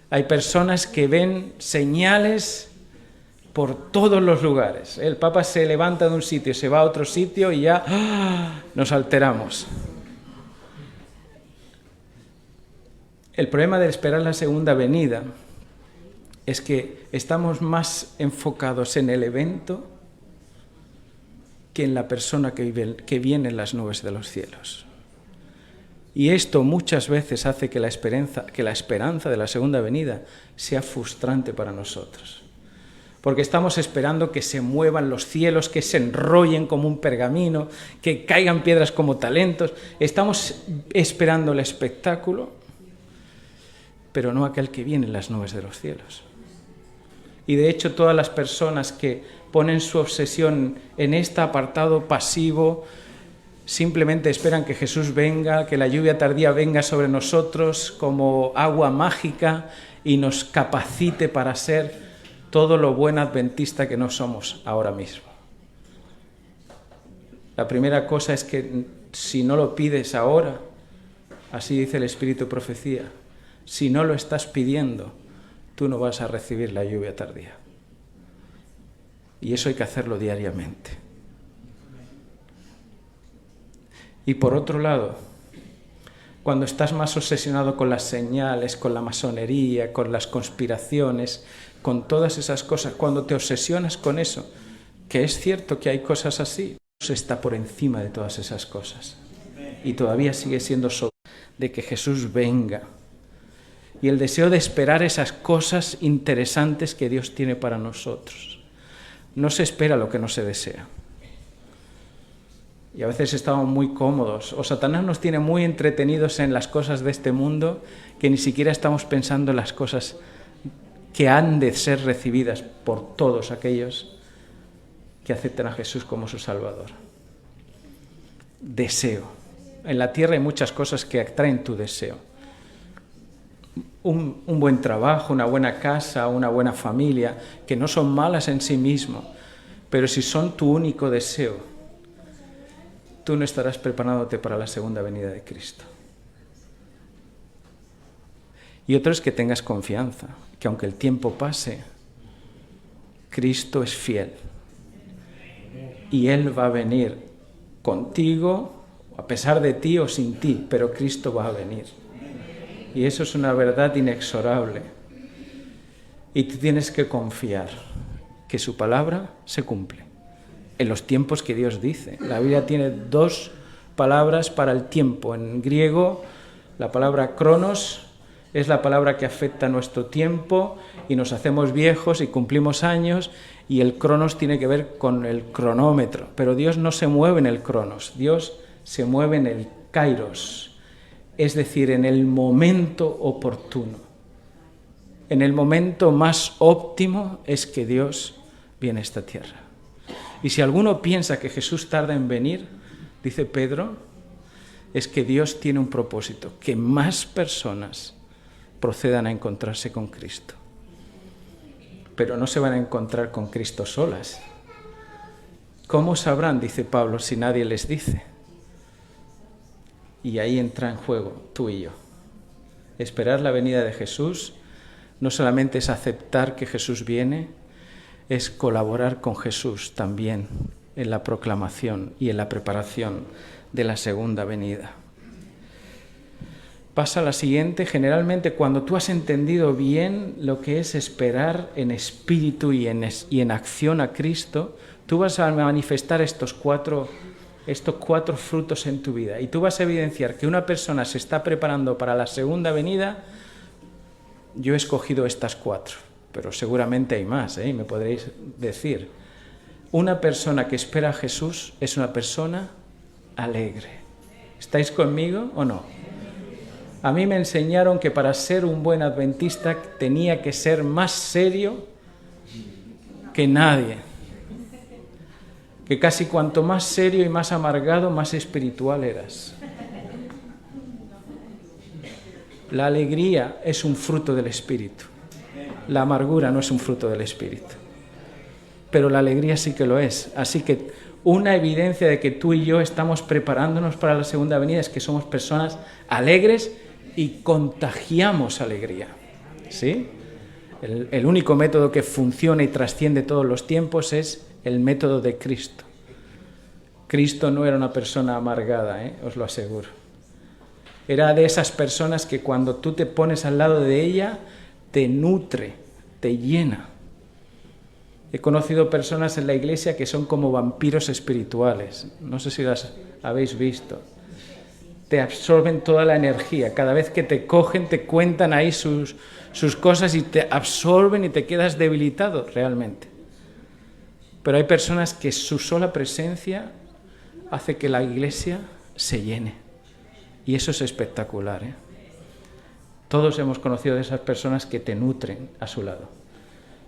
Hay personas que ven señales por todos los lugares. El Papa se levanta de un sitio, se va a otro sitio y ya nos alteramos. El problema de esperar la segunda venida es que estamos más enfocados en el evento que en la persona que viene en las nubes de los cielos. Y esto muchas veces hace que la esperanza de la segunda venida sea frustrante para nosotros. Porque estamos esperando que se muevan los cielos, que se enrollen como un pergamino, que caigan piedras como talentos. Estamos esperando el espectáculo, pero no aquel que viene en las nubes de los cielos. Y de hecho todas las personas que ponen su obsesión en este apartado pasivo simplemente esperan que Jesús venga, que la lluvia tardía venga sobre nosotros como agua mágica y nos capacite para ser todo lo buen adventista que no somos ahora mismo. La primera cosa es que si no lo pides ahora, así dice el Espíritu de Profecía, si no lo estás pidiendo, tú no vas a recibir la lluvia tardía. Y eso hay que hacerlo diariamente. Y por otro lado, cuando estás más obsesionado con las señales, con la masonería, con las conspiraciones, con todas esas cosas, cuando te obsesionas con eso, que es cierto que hay cosas así, Dios está por encima de todas esas cosas. Y todavía sigue siendo soberano de que Jesús venga. Y el deseo de esperar esas cosas interesantes que Dios tiene para nosotros. No se espera lo que no se desea. Y a veces estamos muy cómodos, o Satanás nos tiene muy entretenidos en las cosas de este mundo, que ni siquiera estamos pensando en las cosas que han de ser recibidas por todos aquellos que aceptan a Jesús como su Salvador. Deseo. En la tierra hay muchas cosas que atraen tu deseo. Un buen trabajo, una buena casa, una buena familia, que no son malas en sí mismo, pero si son tu único deseo, tú no estarás preparándote para la segunda venida de Cristo. Y otro es que tengas confianza, que aunque el tiempo pase, Cristo es fiel. Y Él va a venir contigo, a pesar de ti o sin ti, pero Cristo va a venir. Y eso es una verdad inexorable. Y tú tienes que confiar que su palabra se cumple en los tiempos que Dios dice. La Biblia tiene dos palabras para el tiempo. En griego, la palabra cronos es la palabra que afecta a nuestro tiempo y nos hacemos viejos y cumplimos años, y el cronos tiene que ver con el cronómetro. Pero Dios no se mueve en el cronos, Dios se mueve en el kairos, es decir, en el momento oportuno. En el momento más óptimo es que Dios viene a esta tierra. Y si alguno piensa que Jesús tarda en venir, dice Pedro, es que Dios tiene un propósito, que más personas procedan a encontrarse con Cristo. Pero no se van a encontrar con Cristo solas. ¿Cómo sabrán, dice Pablo, si nadie les dice? Y ahí entra en juego tú y yo. Esperar la venida de Jesús no solamente es aceptar que Jesús viene, es colaborar con Jesús también en la proclamación y en la preparación de la segunda venida. Pasa a la siguiente. Generalmente cuando tú has entendido bien lo que es esperar en espíritu y en acción a Cristo, tú vas a manifestar estos cuatro frutos en tu vida, y tú vas a evidenciar que una persona se está preparando para la segunda venida. Yo he escogido estas cuatro, pero seguramente hay más, me podréis decir. Una persona que espera a Jesús es una persona alegre. ¿Estáis conmigo o no? A mí me enseñaron que para ser un buen adventista tenía que ser más serio que nadie. Que casi cuanto más serio y más amargado, más espiritual eras. La alegría es un fruto del Espíritu. La amargura no es un fruto del Espíritu. Pero la alegría sí que lo es. Así que una evidencia de que tú y yo estamos preparándonos para la segunda venida es que somos personas alegres y contagiamos alegría. ¿Sí? El único método que funciona y trasciende todos los tiempos es el método de Cristo. Cristo no era una persona amargada, os lo aseguro. Era de esas personas que cuando tú te pones al lado de ella, te nutre, te llena. He conocido personas en la iglesia que son como vampiros espirituales. No sé si las habéis visto. Te absorben toda la energía. Cada vez que te cogen, te cuentan ahí sus cosas y te absorben y te quedas debilitado realmente. Pero hay personas que su sola presencia hace que la iglesia se llene. Y eso es espectacular, Todos hemos conocido de esas personas que te nutren a su lado.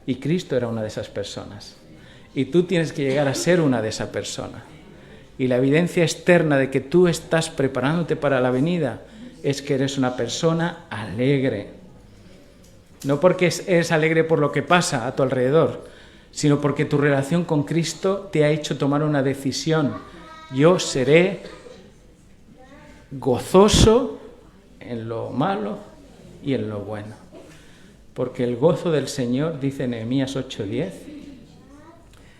Y Cristo era una de esas personas. Y tú tienes que llegar a ser una de esas personas. Y la evidencia externa de que tú estás preparándote para la venida es que eres una persona alegre. No porque eres alegre por lo que pasa a tu alrededor, sino porque tu relación con Cristo te ha hecho tomar una decisión. Yo seré gozoso en lo malo y en lo bueno. Porque el gozo del Señor, dice Nehemías 8:10,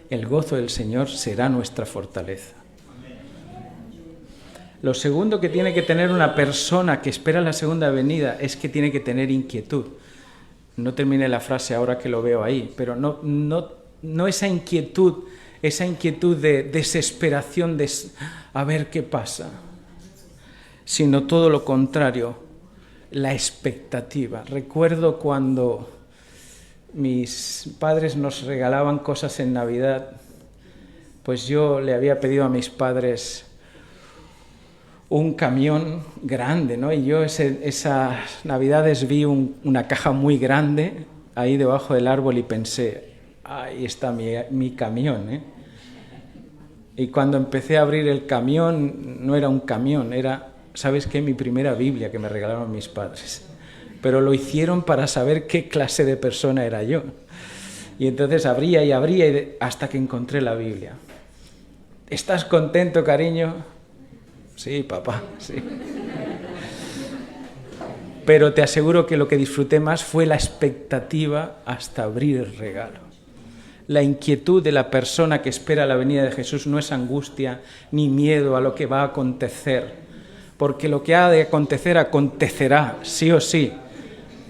el gozo del Señor será nuestra fortaleza. Lo segundo que tiene que tener una persona que espera la segunda venida es que tiene que tener inquietud. No terminé la frase ahora que lo veo ahí, pero no esa inquietud de desesperación de a ver qué pasa, sino todo lo contrario, la expectativa. Recuerdo cuando mis padres nos regalaban cosas en Navidad, pues yo le había pedido a mis padres un camión grande, ¿no? Y yo esas Navidades vi una caja muy grande ahí debajo del árbol y pensé, ahí está mi camión, Y cuando empecé a abrir el camión, no era un camión, era, ¿sabes qué? Mi primera Biblia que me regalaron mis padres. Pero lo hicieron para saber qué clase de persona era yo. Y entonces abría hasta que encontré la Biblia. ¿Estás contento, cariño? Sí, papá, sí. Pero te aseguro que lo que disfruté más fue la expectativa hasta abrir el regalo. La inquietud de la persona que espera la venida de Jesús no es angustia ni miedo a lo que va a acontecer, porque lo que ha de acontecer acontecerá, sí o sí,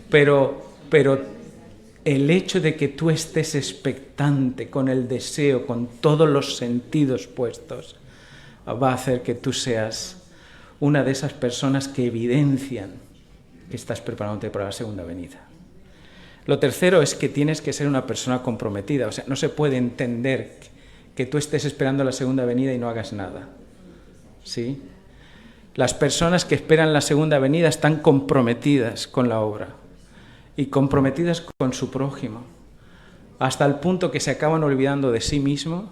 pero el hecho de que tú estés expectante, con el deseo, con todos los sentidos puestos, va a hacer que tú seas una de esas personas que evidencian que estás preparándote para la segunda venida. Lo tercero es que tienes que ser una persona comprometida. O sea, no se puede entender que tú estés esperando la segunda venida y no hagas nada. ¿Sí? Las personas que esperan la segunda venida están comprometidas con la obra y comprometidas con su prójimo, hasta el punto que se acaban olvidando de sí mismo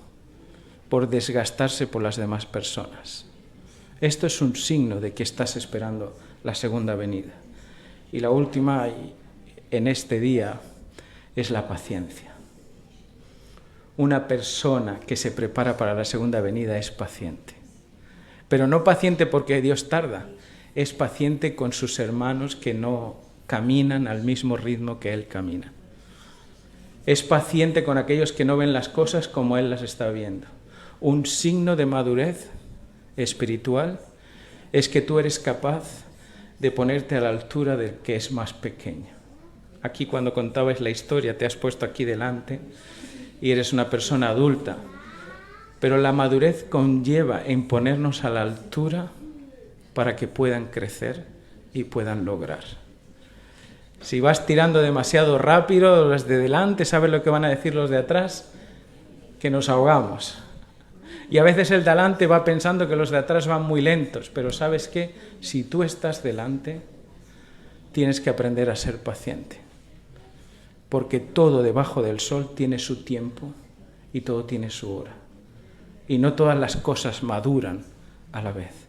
por desgastarse por las demás personas. Esto es un signo de que estás esperando la segunda venida. Y la última en este día es la paciencia. Una persona que se prepara para la segunda venida es paciente. Pero no paciente porque Dios tarda, es paciente con sus hermanos que no caminan al mismo ritmo que Él camina. Es paciente con aquellos que no ven las cosas como Él las está viendo. Un signo de madurez espiritual es que tú eres capaz de ponerte a la altura del que es más pequeño. Aquí cuando contabas la historia te has puesto aquí delante y eres una persona adulta, pero la madurez conlleva en ponernos a la altura para que puedan crecer y puedan lograr. Si vas tirando demasiado rápido, los de delante, ¿sabes lo que van a decir los de atrás? Que nos ahogamos. Y a veces el de delante va pensando que los de atrás van muy lentos, pero ¿sabes qué? Si tú estás delante, tienes que aprender a ser paciente, porque todo debajo del sol tiene su tiempo y todo tiene su hora. Y no todas las cosas maduran a la vez.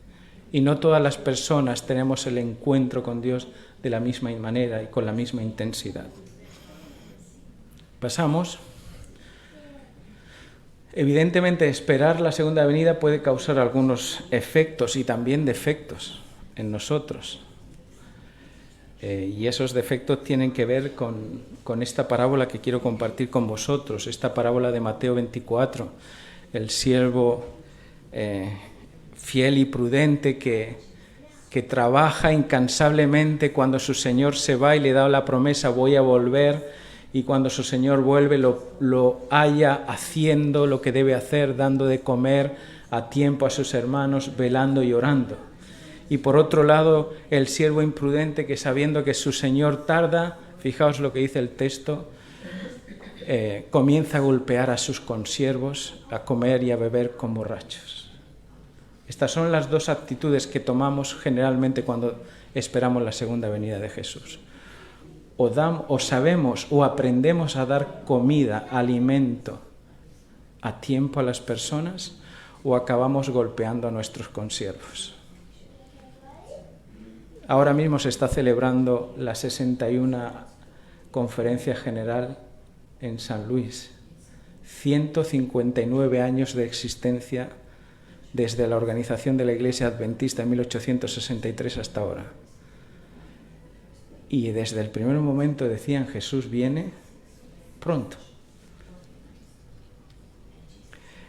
Y no todas las personas tenemos el encuentro con Dios de la misma manera y con la misma intensidad. Pasamos. Evidentemente, esperar la segunda venida puede causar algunos efectos y también defectos en nosotros. Y esos defectos tienen que ver con esta parábola que quiero compartir con vosotros, esta parábola de Mateo 24, el siervo fiel y prudente que trabaja incansablemente cuando su Señor se va y le da la promesa, voy a volver, y cuando su Señor vuelve lo halla haciendo lo que debe hacer, dando de comer a tiempo a sus hermanos, velando y orando. Y por otro lado, el siervo imprudente que sabiendo que su Señor tarda, fijaos lo que dice el texto, comienza a golpear a sus consiervos, a comer y a beber con borrachos. Estas son las dos actitudes que tomamos generalmente cuando esperamos la segunda venida de Jesús. O sabemos o aprendemos a dar comida, alimento a tiempo a las personas, o acabamos golpeando a nuestros consiervos. Ahora mismo se está celebrando la 61 Conferencia General en San Luis. 159 años de existencia desde la organización de la Iglesia Adventista en 1863 hasta ahora. Y desde el primer momento decían, Jesús viene pronto.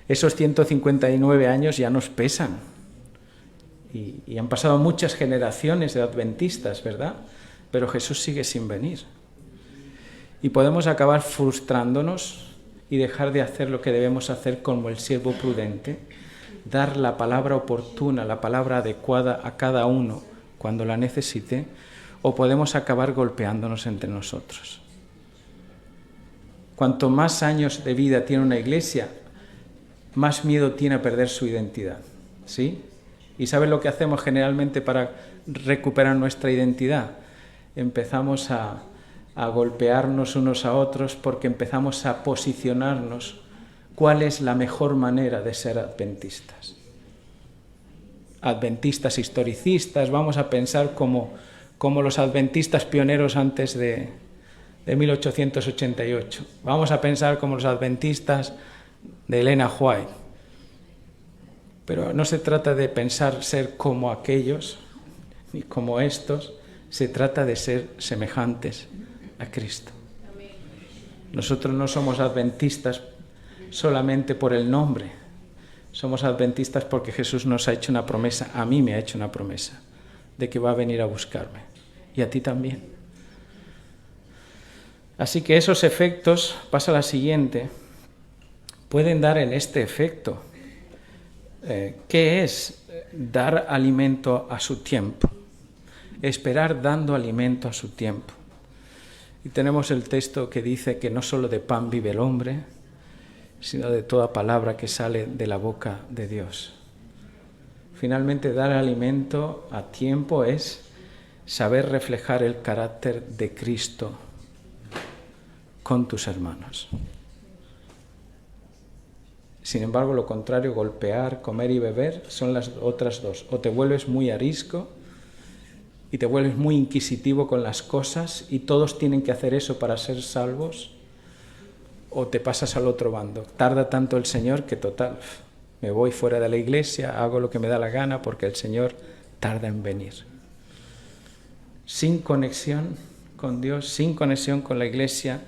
Esos 159 años ya nos pesan. Y han pasado muchas generaciones de adventistas, ¿verdad? Pero Jesús sigue sin venir. Y podemos acabar frustrándonos y dejar de hacer lo que debemos hacer como el siervo prudente, dar la palabra oportuna, la palabra adecuada a cada uno cuando la necesite, o podemos acabar golpeándonos entre nosotros. Cuanto más años de vida tiene una iglesia, más miedo tiene a perder su identidad, ¿sí? ¿Y sabes lo que hacemos generalmente para recuperar nuestra identidad? Empezamos a golpearnos unos a otros porque empezamos a posicionarnos cuál es la mejor manera de ser adventistas. Adventistas historicistas, vamos a pensar como los adventistas pioneros antes de 1888. Vamos a pensar como los adventistas de Elena White. Pero no se trata de pensar ser como aquellos, ni como estos, se trata de ser semejantes a Cristo. Nosotros no somos adventistas solamente por el nombre, somos adventistas porque Jesús nos ha hecho una promesa, a mí me ha hecho una promesa, de que va a venir a buscarme, y a ti también. Así que esos efectos, pasa a la siguiente, pueden dar en este efecto. ¿Qué es dar alimento a su tiempo? Esperar dando alimento a su tiempo. Y tenemos el texto que dice que no solo de pan vive el hombre, sino de toda palabra que sale de la boca de Dios. Finalmente, dar alimento a tiempo es saber reflejar el carácter de Cristo con tus hermanos. Sin embargo, lo contrario, golpear, comer y beber, son las otras dos. O te vuelves muy arisco y te vuelves muy inquisitivo con las cosas y todos tienen que hacer eso para ser salvos, o te pasas al otro bando. Tarda tanto el Señor que total, me voy fuera de la iglesia, hago lo que me da la gana porque el Señor tarda en venir. Sin conexión con Dios, sin conexión con la iglesia,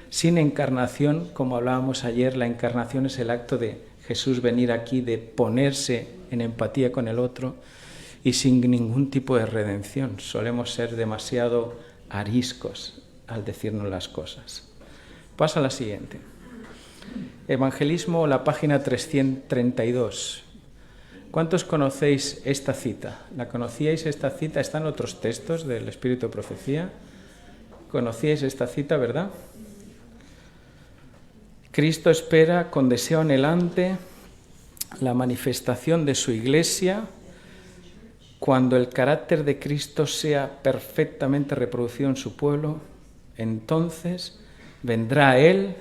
sin encarnación, como hablábamos ayer, la encarnación es el acto de Jesús venir aquí, de ponerse en empatía con el otro, y sin ningún tipo de redención. Solemos ser demasiado ariscos al decirnos las cosas. Pasa a la siguiente. Evangelismo, la página 332. ¿Cuántos conocéis esta cita? ¿La conocíais esta cita? ¿Está en otros textos del Espíritu de Profecía? ¿Conocíais esta cita, verdad? Cristo espera con deseo anhelante la manifestación de su iglesia cuando el carácter de Cristo sea perfectamente reproducido en su pueblo. Entonces vendrá Él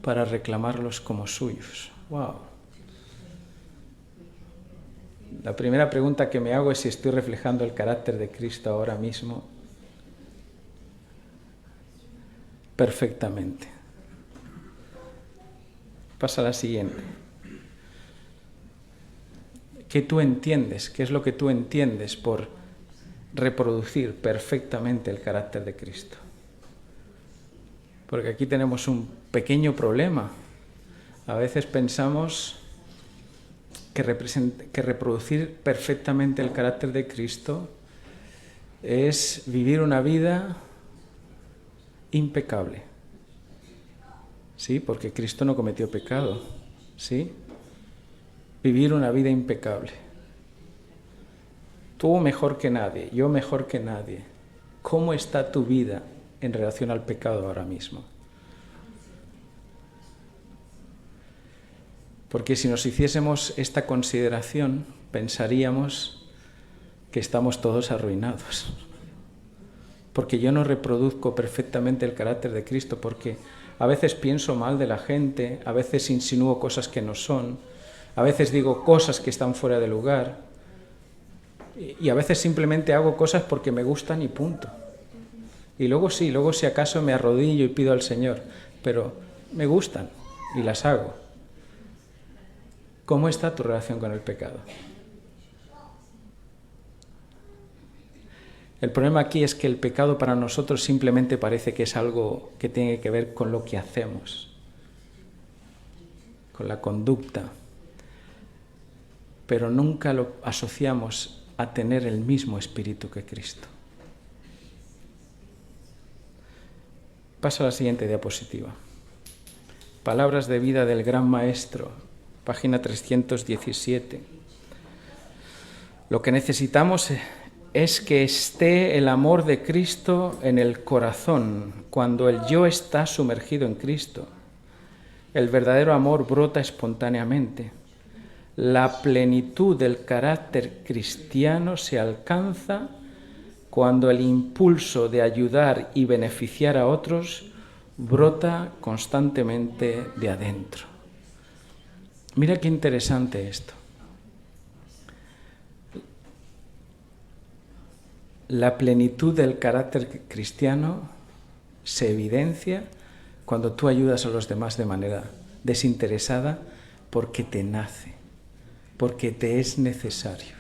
para reclamarlos como suyos. ¡Wow! La primera pregunta que me hago es si estoy reflejando el carácter de Cristo ahora mismo perfectamente. Pasa a la siguiente. ¿Qué tú entiendes? ¿Qué es lo que tú entiendes por reproducir perfectamente el carácter de Cristo. Porque aquí tenemos un pequeño problema. A veces pensamos que reproducir perfectamente el carácter de Cristo es vivir una vida impecable. ¿Sí? Porque Cristo no cometió pecado. ¿Sí? Vivir una vida impecable. Tú mejor que nadie, yo mejor que nadie. ¿Cómo está tu vida en relación al pecado ahora mismo? Porque si nos hiciésemos esta consideración, pensaríamos que estamos todos arruinados. Porque yo no reproduzco perfectamente el carácter de Cristo, porque a veces pienso mal de la gente, a veces insinúo cosas que no son, a veces digo cosas que están fuera de lugar, y a veces simplemente hago cosas porque me gustan y punto. Y luego sí, luego si acaso me arrodillo y pido al Señor, pero me gustan y las hago. ¿Cómo está tu relación con el pecado? El problema aquí es que el pecado para nosotros simplemente parece que es algo que tiene que ver con lo que hacemos, con la conducta, pero nunca lo asociamos a tener el mismo espíritu que Cristo. Pasa a la siguiente diapositiva. Palabras de vida del Gran Maestro, página 317. Lo que necesitamos es que esté el amor de Cristo en el corazón. Cuando el yo está sumergido en Cristo, el verdadero amor brota espontáneamente. La plenitud del carácter cristiano se alcanza cuando el impulso de ayudar y beneficiar a otros brota constantemente de adentro. Mira qué interesante esto. La plenitud del carácter cristiano se evidencia cuando tú ayudas a los demás de manera desinteresada porque te nace, porque te es necesario.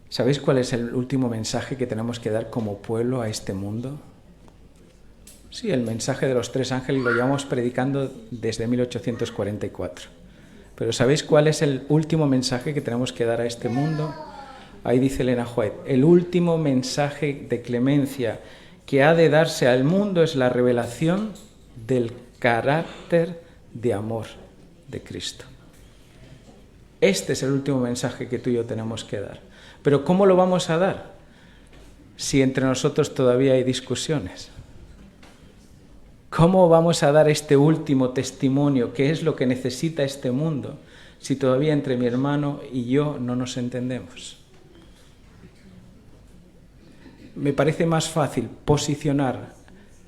¿Sabéis cuál es el último mensaje que tenemos que dar como pueblo a este mundo? Sí, el mensaje de los 3 ángeles lo llevamos predicando desde 1844. Pero ¿sabéis cuál es el último mensaje que tenemos que dar a este mundo? Ahí dice Elena White, el último mensaje de clemencia que ha de darse al mundo es la revelación del carácter de amor de Cristo. Este es el último mensaje que tú y yo tenemos que dar. Pero ¿cómo lo vamos a dar si entre nosotros todavía hay discusiones? ¿Cómo vamos a dar este último testimonio, que es lo que necesita este mundo, si todavía entre mi hermano y yo no nos entendemos? Me parece más fácil posicionar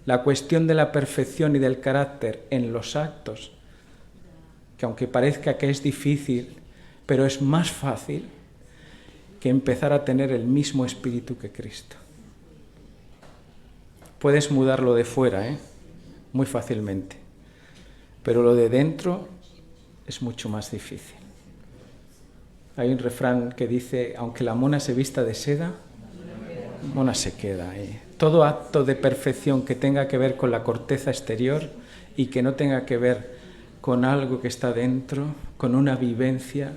la cuestión de la perfección y del carácter en los actos, que aunque parezca que es difícil, pero es más fácil que empezar a tener el mismo espíritu que Cristo. Puedes mudarlo de fuera, muy fácilmente, pero lo de dentro es mucho más difícil. Hay un refrán que dice, aunque la mona se vista de seda, mona se queda. Todo acto de perfección que tenga que ver con la corteza exterior y que no tenga que ver con algo que está dentro, con una vivencia,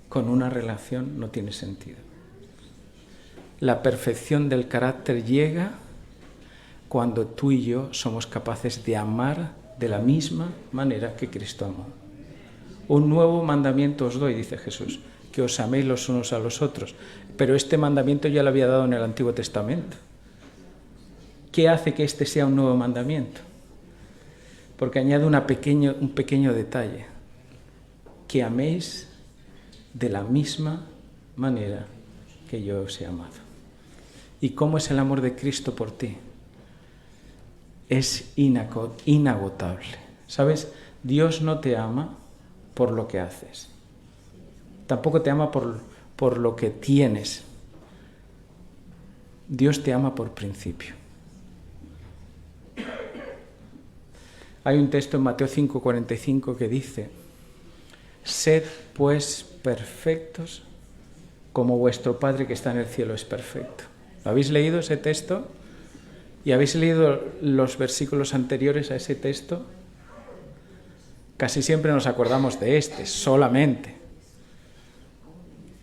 con una relación, no tiene sentido. La perfección del carácter llega cuando tú y yo somos capaces de amar de la misma manera que Cristo amó. Un nuevo mandamiento os doy, dice Jesús, que os améis los unos a los otros. Pero este mandamiento ya lo había dado en el Antiguo Testamento. ¿Qué hace que este sea un nuevo mandamiento? Porque añade un pequeño detalle, que améis de la misma manera que yo os he amado. ¿Y cómo es el amor de Cristo por ti? Es inagotable. ¿Sabes? Dios no te ama por lo que haces. Tampoco te ama por lo que tienes. Dios te ama por principio. Hay un texto en Mateo 5:45 que dice, sed pues perfectos como vuestro Padre que está en el cielo es perfecto. ¿Habéis leído ese texto? ¿Y habéis leído los versículos anteriores a ese texto? Casi siempre nos acordamos de este, solamente.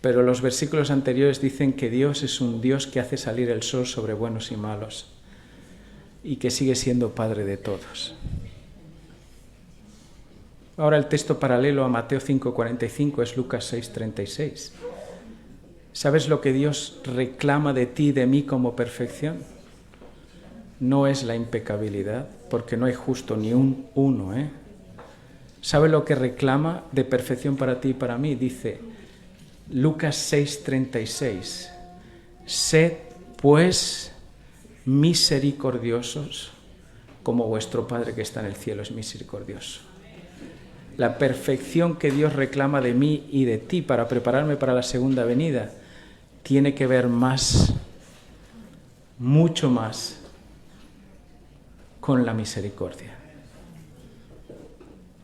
Pero los versículos anteriores dicen que Dios es un Dios que hace salir el sol sobre buenos y malos y que sigue siendo Padre de todos. Ahora el texto paralelo a Mateo 5:45 es Lucas 6:36. ¿Sabes lo que Dios reclama de ti y de mí como perfección? No es la impecabilidad, porque no hay justo ni uno, ¿eh? ¿Sabes lo que reclama de perfección para ti y para mí? Dice Lucas 6:36. Sed, pues, misericordiosos, como vuestro Padre que está en el cielo es misericordioso. La perfección que Dios reclama de mí y de ti para prepararme para la segunda venida tiene que ver más, mucho más, con la misericordia.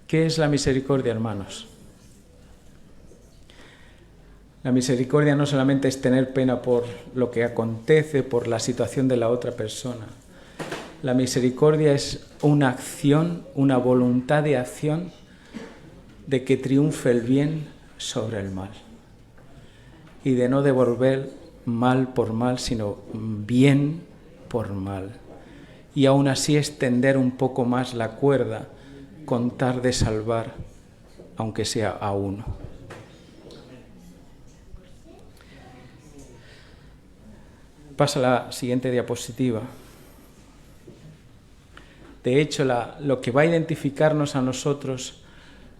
¿Qué es la misericordia, hermanos? La misericordia no solamente es tener pena por lo que acontece, por la situación de la otra persona. La misericordia es una acción, una voluntad de acción de que triunfe el bien sobre el mal. Y de no devolver mal por mal, sino bien por mal. Y aún así extender un poco más la cuerda, contar de salvar, aunque sea a uno. Pasa la siguiente diapositiva. De hecho, lo que va a identificarnos a nosotros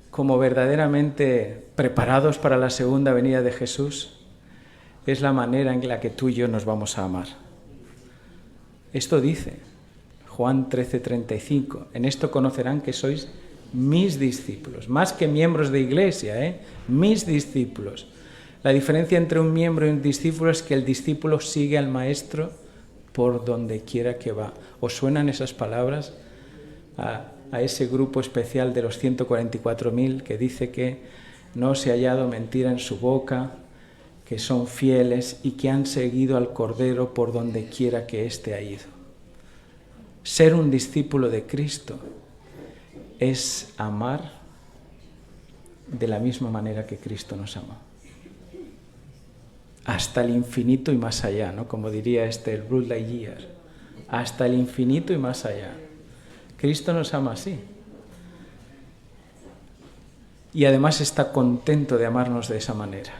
como verdaderamente preparados para la segunda venida de Jesús es la manera en la que tú y yo nos vamos a amar. Esto dice Juan 13:35. En esto conocerán que sois mis discípulos, más que miembros de iglesia, mis discípulos. La diferencia entre un miembro y un discípulo es que el discípulo sigue al maestro por donde quiera que va. ¿Os suenan esas palabras a ese grupo especial de los 144.000 que dice que no se ha hallado mentira en su boca, que son fieles y que han seguido al Cordero por donde quiera que éste ha ido? Ser un discípulo de Cristo es amar de la misma manera que Cristo nos amó. Hasta el infinito y más allá, ¿no? Como diría el Buzz Lightyear. Hasta el infinito y más allá. Cristo nos ama así. Y además está contento de amarnos de esa manera.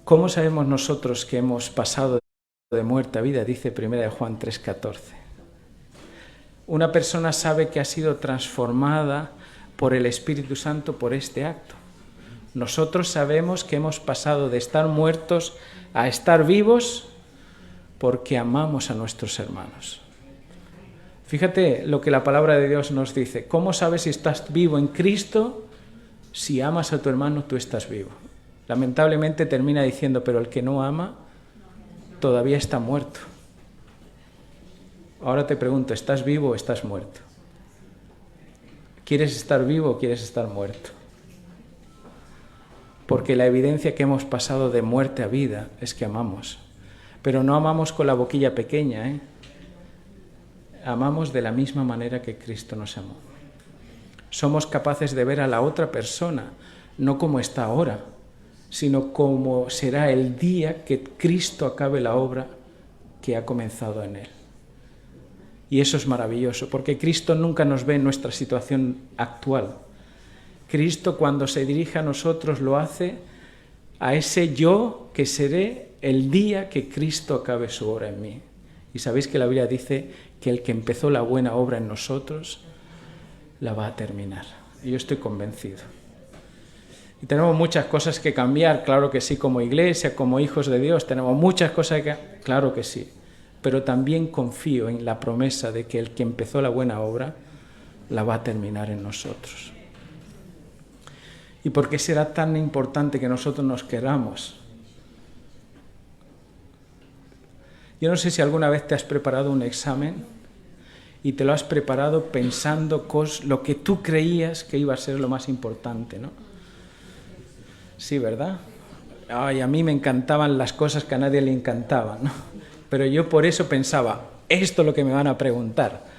¿Cómo sabemos nosotros que hemos pasado de muerte a vida? Dice 1 Juan 3:14. Una persona sabe que ha sido transformada por el Espíritu Santo por este acto. Nosotros sabemos que hemos pasado de estar muertos a estar vivos porque amamos a nuestros hermanos. Fíjate lo que la palabra de Dios nos dice. ¿Cómo sabes si estás vivo en Cristo? Si amas a tu hermano, tú estás vivo. Lamentablemente termina diciendo, pero el que no ama todavía está muerto. Ahora te pregunto, ¿estás vivo o estás muerto? ¿Quieres estar vivo o quieres estar muerto? Porque la evidencia que hemos pasado de muerte a vida es que amamos. Pero no amamos con la boquilla pequeña, Amamos de la misma manera que Cristo nos amó. Somos capaces de ver a la otra persona, no como está ahora, sino como será el día que Cristo acabe la obra que ha comenzado en él. Y eso es maravilloso, porque Cristo nunca nos ve en nuestra situación actual. Cristo, cuando se dirige a nosotros, lo hace a ese yo que seré el día que Cristo acabe su obra en mí. Y sabéis que la Biblia dice que el que empezó la buena obra en nosotros la va a terminar. Y yo estoy convencido. Y tenemos muchas cosas que cambiar, claro que sí, como iglesia, como hijos de Dios, tenemos muchas cosas que claro que sí. Pero también confío en la promesa de que el que empezó la buena obra la va a terminar en nosotros. ¿Y por qué será tan importante que nosotros nos queramos? Yo no sé si alguna vez te has preparado un examen y te lo has preparado pensando lo que tú creías que iba a ser lo más importante, ¿no? Sí, ¿verdad? Ay, a mí me encantaban las cosas que a nadie le encantaban, ¿no? Pero yo por eso pensaba, esto es lo que me van a preguntar.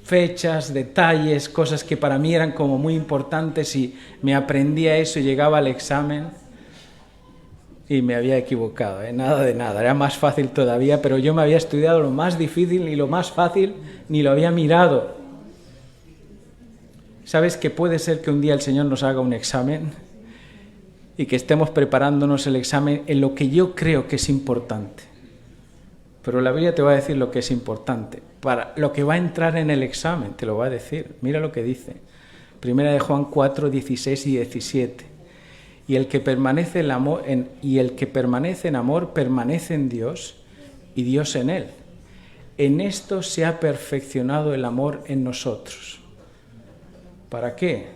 Fechas, detalles, cosas que para mí eran como muy importantes y me aprendía eso y llegaba al examen y me había equivocado, nada de nada, era más fácil todavía, pero yo me había estudiado lo más difícil y lo más fácil ni lo había mirado. ¿Sabes que puede ser que un día el Señor nos haga un examen y que estemos preparándonos el examen en lo que yo creo que es importante? Pero la Biblia te va a decir lo que es importante. Para lo que va a entrar en el examen, te lo va a decir. Mira lo que dice. Primera de Juan 4, 16 y 17. Y el que permanece en amor permanece en Dios y Dios en él. En esto se ha perfeccionado el amor en nosotros. ¿Para qué?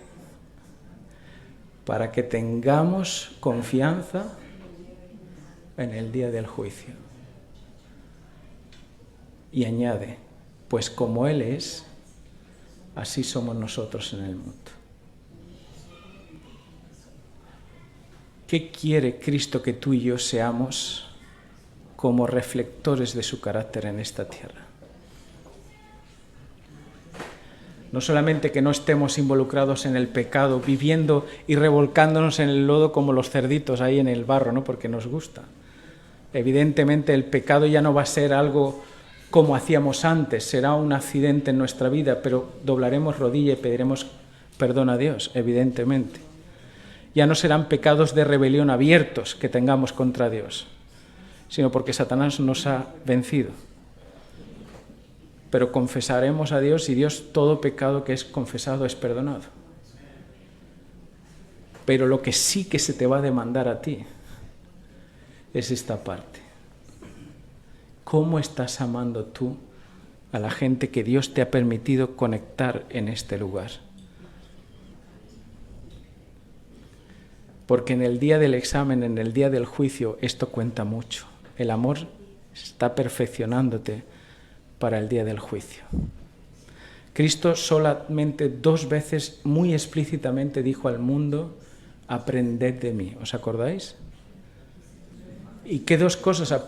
Para que tengamos confianza en el día del juicio. Y añade, pues como Él es, así somos nosotros en el mundo. ¿Qué quiere Cristo que tú y yo seamos como reflectores de su carácter en esta tierra? No solamente que no estemos involucrados en el pecado, viviendo y revolcándonos en el lodo como los cerditos ahí en el barro, ¿no? Porque nos gusta. Evidentemente el pecado ya no va a ser algo como hacíamos antes, será un accidente en nuestra vida, pero doblaremos rodilla y pediremos perdón a Dios, evidentemente. Ya no serán pecados de rebelión abiertos que tengamos contra Dios, sino porque Satanás nos ha vencido. Pero confesaremos a Dios y Dios todo pecado que es confesado es perdonado. Pero lo que sí que se te va a demandar a ti es esta parte. ¿Cómo estás amando tú a la gente que Dios te ha permitido conectar en este lugar? Porque en el día del examen, en el día del juicio, esto cuenta mucho. El amor está perfeccionándote para el día del juicio. Cristo solamente 2 veces muy explícitamente dijo al mundo, aprended de mí. ¿Os acordáis? ¿Y qué 2 cosas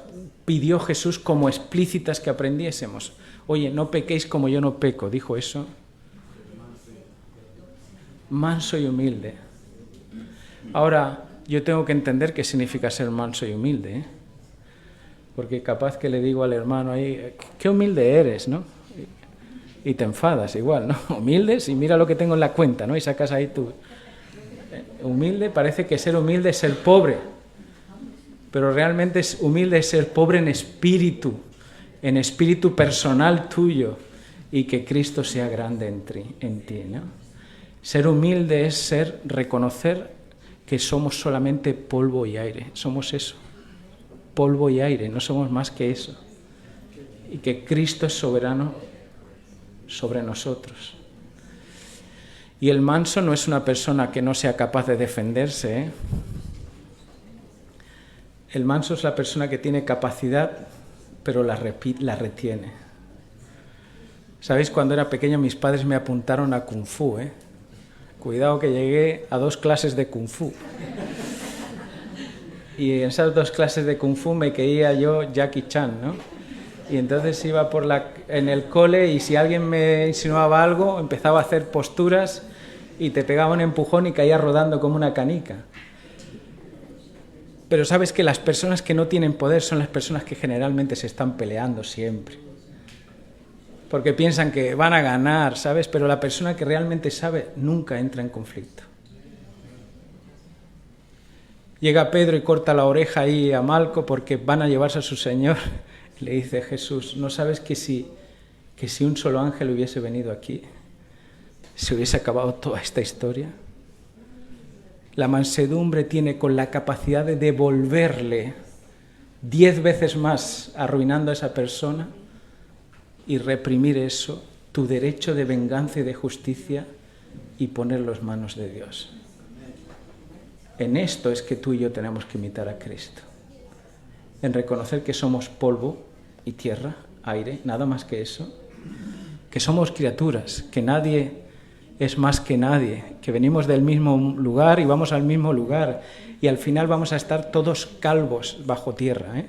pidió Jesús como explícitas que aprendiésemos? Oye, no pequéis como yo no peco, dijo eso. Manso y humilde. Ahora, yo tengo que entender qué significa ser manso y humilde, ¿eh? Porque capaz que le digo al hermano ahí, qué humilde eres, ¿no? Y te enfadas igual, ¿no? Humildes y mira lo que tengo en la cuenta, ¿no? Y sacas ahí tú. Humilde, parece que ser humilde es ser pobre. Pero realmente es humilde es ser pobre en espíritu personal tuyo, y que Cristo sea grande en ti, ¿no? Ser humilde es reconocer que somos solamente polvo y aire, somos eso, polvo y aire, no somos más que eso, y que Cristo es soberano sobre nosotros. Y el manso no es una persona que no sea capaz de defenderse, ¿eh? El manso es la persona que tiene capacidad, pero la retiene. ¿Sabéis? Cuando era pequeño mis padres me apuntaron a Kung Fu, ¿eh? Cuidado que llegué a 2 clases de Kung Fu. Y en esas 2 clases de Kung Fu me creía yo Jackie Chan, ¿no? Y entonces iba en el cole y si alguien me insinuaba algo, empezaba a hacer posturas y te pegaba un empujón y caía rodando como una canica. Pero sabes que las personas que no tienen poder son las personas que generalmente se están peleando siempre. Porque piensan que van a ganar, ¿sabes? Pero la persona que realmente sabe nunca entra en conflicto. Llega Pedro y corta la oreja ahí a Malco porque van a llevarse a su Señor. Le dice Jesús, ¿no sabes que si un solo ángel hubiese venido aquí, se hubiese acabado toda esta historia? La mansedumbre tiene con la capacidad de devolverle 10 veces más arruinando a esa persona y reprimir eso, tu derecho de venganza y de justicia, y ponerlo en manos de Dios. En esto es que tú y yo tenemos que imitar a Cristo. En reconocer que somos polvo y tierra, aire, nada más que eso, que somos criaturas, que nadie es más que nadie, que venimos del mismo lugar y vamos al mismo lugar y al final vamos a estar todos calvos bajo tierra,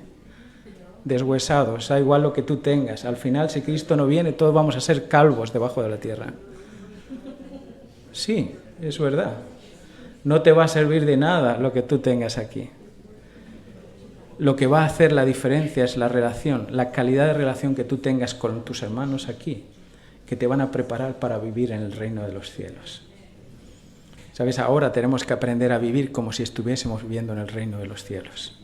deshuesados, da igual lo que tú tengas. Al final, si Cristo no viene, todos vamos a ser calvos debajo de la tierra. Sí, es verdad. No te va a servir de nada lo que tú tengas aquí. Lo que va a hacer la diferencia es la relación, la calidad de relación que tú tengas con tus hermanos aquí, que te van a preparar para vivir en el reino de los cielos. ¿Sabes? Ahora tenemos que aprender a vivir como si estuviésemos viviendo en el reino de los cielos.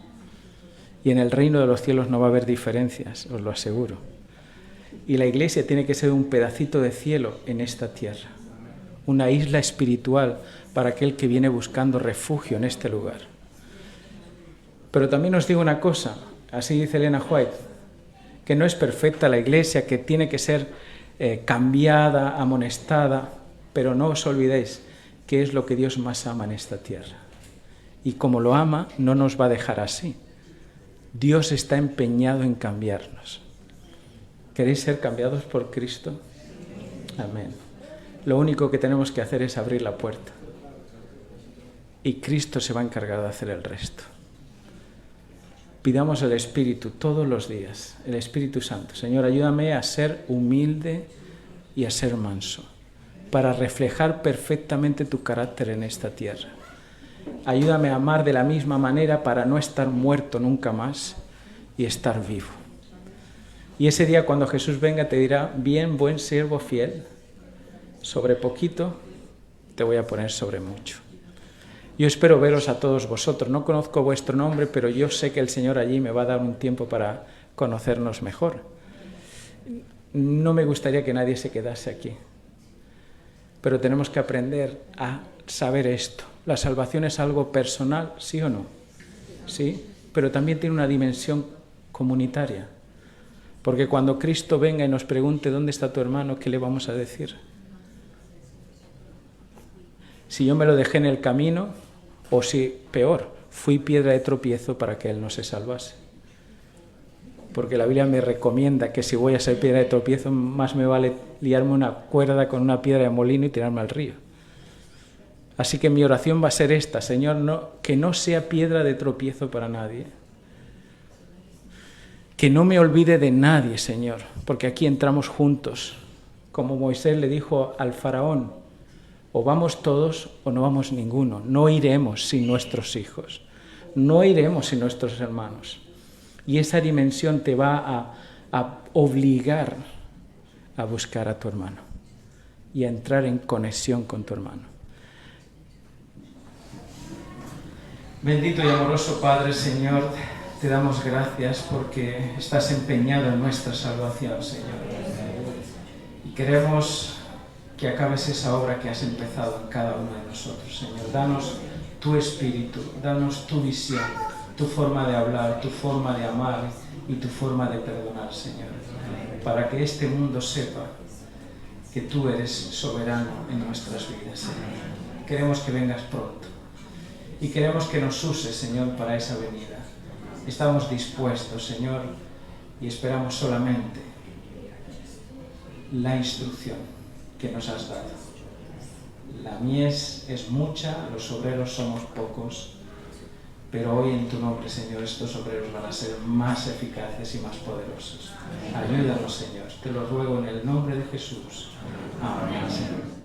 Y en el reino de los cielos no va a haber diferencias, os lo aseguro. Y la iglesia tiene que ser un pedacito de cielo en esta tierra, una isla espiritual para aquel que viene buscando refugio en este lugar. Pero también os digo una cosa, así dice Elena White, que no es perfecta la iglesia, que tiene que ser cambiada, amonestada, pero no os olvidéis que es lo que Dios más ama en esta tierra. Y como lo ama, no nos va a dejar así. Dios está empeñado en cambiarnos. ¿Queréis ser cambiados por Cristo? Amén. Lo único que tenemos que hacer es abrir la puerta. Y Cristo se va a encargar de hacer el resto. Pidamos el Espíritu todos los días, el Espíritu Santo. Señor, ayúdame a ser humilde y a ser manso, para reflejar perfectamente tu carácter en esta tierra. Ayúdame a amar de la misma manera para no estar muerto nunca más y estar vivo. Y ese día cuando Jesús venga te dirá, bien, buen siervo fiel, sobre poquito te voy a poner sobre mucho. Yo espero veros a todos vosotros. No conozco vuestro nombre, pero yo sé que el Señor allí me va a dar un tiempo para conocernos mejor. No me gustaría que nadie se quedase aquí. Pero tenemos que aprender a saber esto. La salvación es algo personal, ¿sí o no? Sí, pero también tiene una dimensión comunitaria. Porque cuando Cristo venga y nos pregunte ¿dónde está tu hermano?, ¿qué le vamos a decir? Si yo me lo dejé en el camino, o si, peor, fui piedra de tropiezo para que él no se salvase. Porque la Biblia me recomienda que si voy a ser piedra de tropiezo, más me vale liarme una cuerda con una piedra de molino y tirarme al río. Así que mi oración va a ser esta, Señor, que no sea piedra de tropiezo para nadie. Que no me olvide de nadie, Señor, porque aquí entramos juntos. Como Moisés le dijo al faraón, o vamos todos o no vamos ninguno. No iremos sin nuestros hijos. No iremos sin nuestros hermanos. Y esa dimensión te va a obligar a buscar a tu hermano y a entrar en conexión con tu hermano. Bendito y amoroso Padre, Señor, te damos gracias porque estás empeñado en nuestra salvación, Señor. Y queremos que acabes esa obra que has empezado en cada uno de nosotros, Señor. Danos tu espíritu, danos tu visión, tu forma de hablar, tu forma de amar y tu forma de perdonar, Señor, para que este mundo sepa que tú eres soberano en nuestras vidas, Señor. Queremos que vengas pronto y queremos que nos uses, Señor, para esa venida. Estamos dispuestos, Señor, y esperamos solamente la instrucción que nos has dado. La mies es mucha, los obreros somos pocos, pero hoy en tu nombre, Señor, estos obreros van a ser más eficaces y más poderosos. Ayúdanos, Señor, te lo ruego en el nombre de Jesús. Amén, Señor.